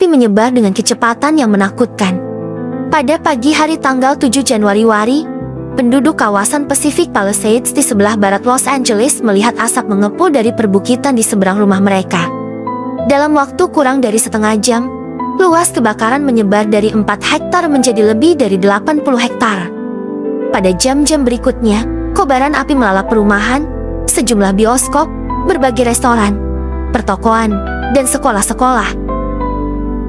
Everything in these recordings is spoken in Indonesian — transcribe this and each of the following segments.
api menyebar dengan kecepatan yang menakutkan. Pada pagi hari tanggal 7 Januari, penduduk kawasan Pacific Palisades di sebelah barat Los Angeles melihat asap mengepul dari perbukitan di seberang rumah mereka. Dalam waktu kurang dari setengah jam, luas kebakaran menyebar dari 4 hektar menjadi lebih dari 80 hektar. Pada jam-jam berikutnya, kobaran api melalap perumahan, sejumlah bioskop, berbagai restoran, pertokoan, dan sekolah-sekolah.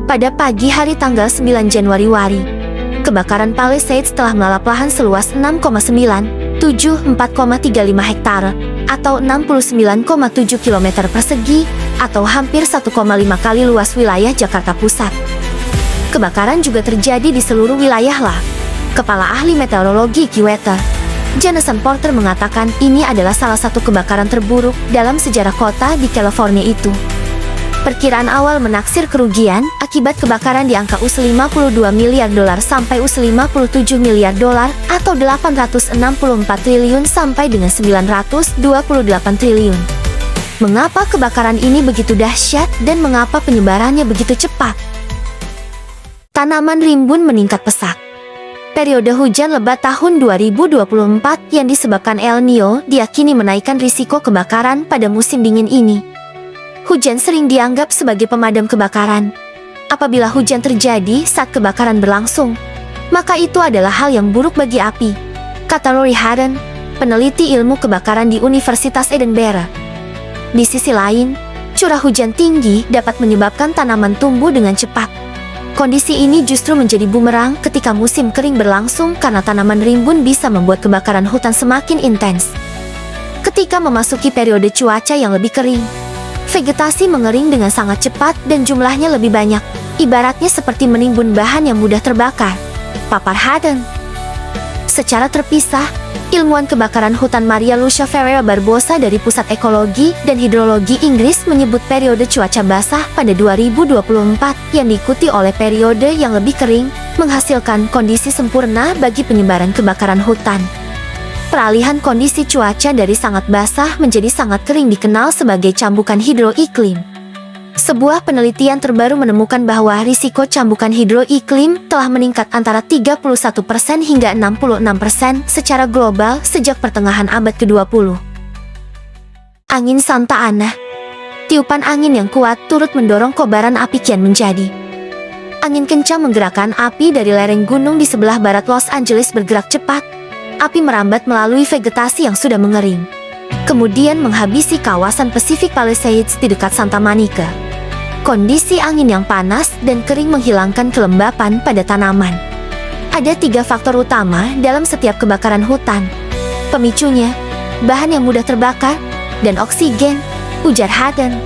Pada pagi hari tanggal 9 Januari, kebakaran Palisades telah melalap lahan seluas 6,974,35 hektar atau 69,7 km persegi atau hampir 1,5 kali luas wilayah Jakarta Pusat. Kebakaran juga terjadi di seluruh wilayah lah. Kepala Ahli Meteorologi Kiweather, Jason Porter mengatakan ini adalah salah satu kebakaran terburuk dalam sejarah kota di California itu. Perkiraan awal menaksir kerugian akibat kebakaran di angka US$52 miliar sampai US$57 miliar atau 864 triliun sampai dengan 928 triliun. Mengapa kebakaran ini begitu dahsyat dan mengapa penyebarannya begitu cepat? Tanaman rimbun meningkat pesat. Periode hujan lebat tahun 2024 yang disebabkan El Niño diyakini menaikkan risiko kebakaran pada musim dingin ini. Hujan sering dianggap sebagai pemadam kebakaran. Apabila hujan terjadi saat kebakaran berlangsung, maka itu adalah hal yang buruk bagi api, kata Rory Haddon, peneliti ilmu kebakaran di Universitas Edinburgh. Di sisi lain, curah hujan tinggi dapat menyebabkan tanaman tumbuh dengan cepat. Kondisi ini justru menjadi bumerang ketika musim kering berlangsung karena tanaman rimbun bisa membuat kebakaran hutan semakin intens. Ketika memasuki periode cuaca yang lebih kering, vegetasi mengering dengan sangat cepat dan jumlahnya lebih banyak, ibaratnya seperti menimbun bahan yang mudah terbakar, papar Haddon. Secara terpisah, ilmuwan kebakaran hutan Maria Lucia Ferreira Barbosa dari Pusat Ekologi dan Hidrologi Inggris menyebut periode cuaca basah pada 2024 yang diikuti oleh periode yang lebih kering, menghasilkan kondisi sempurna bagi penyebaran kebakaran hutan. Peralihan kondisi cuaca dari sangat basah menjadi sangat kering dikenal sebagai cambukan hidroiklim. Sebuah penelitian terbaru menemukan bahwa risiko cambukan hidroiklim telah meningkat antara 31% hingga 66% secara global sejak pertengahan abad ke-20. Angin Santa Ana. Tiupan angin yang kuat turut mendorong kobaran api kian menjadi. Angin kencang menggerakkan api dari lereng gunung di sebelah barat Los Angeles bergerak cepat. Api merambat melalui vegetasi yang sudah mengering, kemudian menghabisi kawasan Pacific Palisades di dekat Santa Monica. Kondisi angin yang panas dan kering menghilangkan kelembapan pada tanaman. Ada 3 faktor utama dalam setiap kebakaran hutan. Pemicunya, bahan yang mudah terbakar, dan oksigen, ujar Haddon.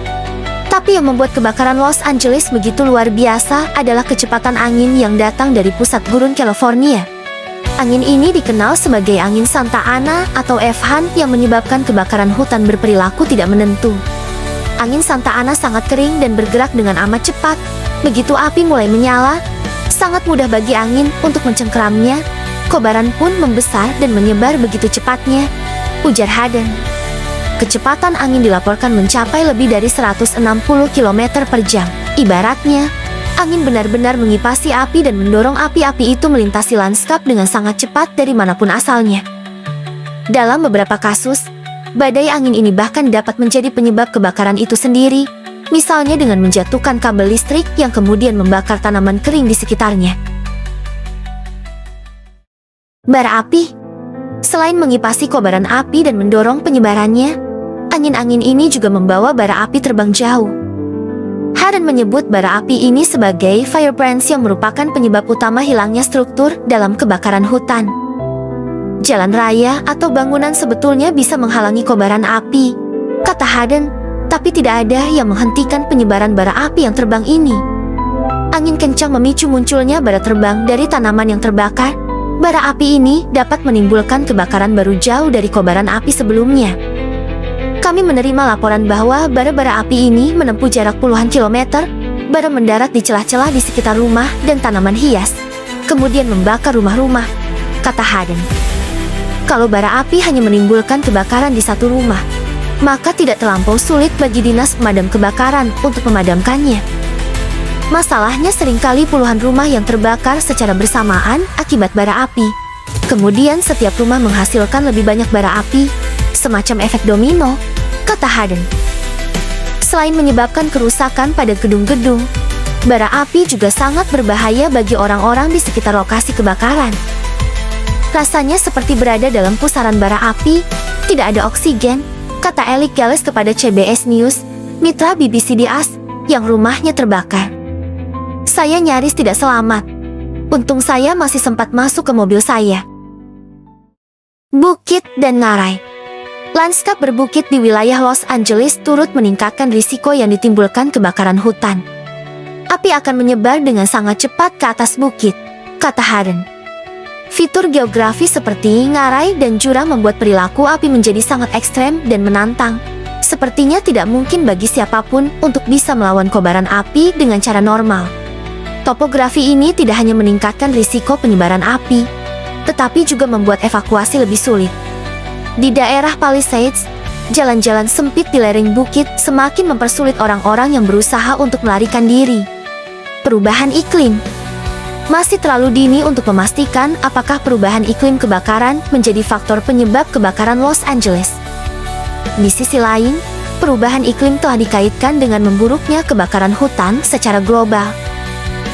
Tapi yang membuat kebakaran Los Angeles begitu luar biasa adalah kecepatan angin yang datang dari pusat gurun California. Angin ini dikenal sebagai angin Santa Ana atau F-Han yang menyebabkan kebakaran hutan berperilaku tidak menentu. Angin Santa Ana sangat kering dan bergerak dengan amat cepat. Begitu api mulai menyala, sangat mudah bagi angin untuk mencengkeramnya. Kobaran pun membesar dan menyebar begitu cepatnya, ujar Haddon. Kecepatan angin dilaporkan mencapai lebih dari 160 km per jam. Ibaratnya, angin benar-benar mengipasi api dan mendorong api-api itu melintasi lanskap dengan sangat cepat dari manapun asalnya. Dalam beberapa kasus, badai angin ini bahkan dapat menjadi penyebab kebakaran itu sendiri, misalnya dengan menjatuhkan kabel listrik yang kemudian membakar tanaman kering di sekitarnya. Bara api. Selain mengipasi kobaran api dan mendorong penyebarannya, angin-angin ini juga membawa bara api terbang jauh. Haddon menyebut bara api ini sebagai firebrands yang merupakan penyebab utama hilangnya struktur dalam kebakaran hutan. Jalan raya atau bangunan sebetulnya bisa menghalangi kobaran api, kata Haddon, tapi tidak ada yang menghentikan penyebaran bara api yang terbang ini. Angin kencang memicu munculnya bara terbang dari tanaman yang terbakar. Bara api ini dapat menimbulkan kebakaran baru jauh dari kobaran api sebelumnya. Kami menerima laporan bahwa bara-bara api ini menempuh jarak puluhan kilometer, bara mendarat di celah-celah di sekitar rumah dan tanaman hias, kemudian membakar rumah-rumah, kata Haddon. Kalau bara api hanya menimbulkan kebakaran di satu rumah, maka tidak terlampau sulit bagi dinas pemadam kebakaran untuk memadamkannya. Masalahnya seringkali puluhan rumah yang terbakar secara bersamaan akibat bara api. Kemudian setiap rumah menghasilkan lebih banyak bara api, semacam efek domino, kata Harden. Selain menyebabkan kerusakan pada gedung-gedung, bara api juga sangat berbahaya bagi orang-orang di sekitar lokasi kebakaran. Rasanya seperti berada dalam pusaran bara api, tidak ada oksigen, kata Alec Gales kepada CBS News, mitra BBC di AS, yang rumahnya terbakar. Saya nyaris tidak selamat. Untung saya masih sempat masuk ke mobil saya. Bukit dan ngarai. Lanskap berbukit di wilayah Los Angeles turut meningkatkan risiko yang ditimbulkan kebakaran hutan. Api akan menyebar dengan sangat cepat ke atas bukit, kata Harden. Fitur geografi seperti ngarai dan jurang membuat perilaku api menjadi sangat ekstrem dan menantang. Sepertinya tidak mungkin bagi siapapun untuk bisa melawan kobaran api dengan cara normal. Topografi ini tidak hanya meningkatkan risiko penyebaran api, tetapi juga membuat evakuasi lebih sulit. Di daerah Palisades, jalan-jalan sempit di lereng bukit semakin mempersulit orang-orang yang berusaha untuk melarikan diri. Perubahan iklim. Masih terlalu dini untuk memastikan apakah perubahan iklim kebakaran menjadi faktor penyebab kebakaran Los Angeles. Di sisi lain, perubahan iklim telah dikaitkan dengan memburuknya kebakaran hutan secara global.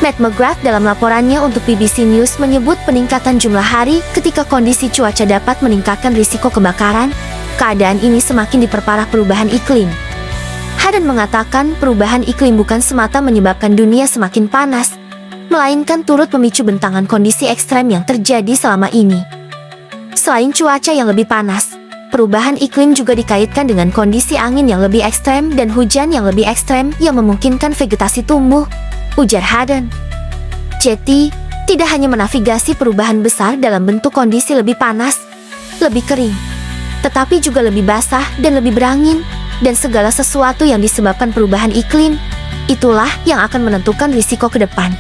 Matt McGrath dalam laporannya untuk BBC News menyebut peningkatan jumlah hari ketika kondisi cuaca dapat meningkatkan risiko kebakaran. Keadaan ini semakin diperparah perubahan iklim. Harden mengatakan perubahan iklim bukan semata menyebabkan dunia semakin panas, melainkan turut memicu bentangan kondisi ekstrem yang terjadi selama ini. Selain cuaca yang lebih panas, perubahan iklim juga dikaitkan dengan kondisi angin yang lebih ekstrem dan hujan yang lebih ekstrem yang memungkinkan vegetasi tumbuh, ujar Harden. Jetty tidak hanya menavigasi perubahan besar dalam bentuk kondisi lebih panas, lebih kering, tetapi juga lebih basah dan lebih berangin, dan segala sesuatu yang disebabkan perubahan iklim, itulah yang akan menentukan risiko ke depan.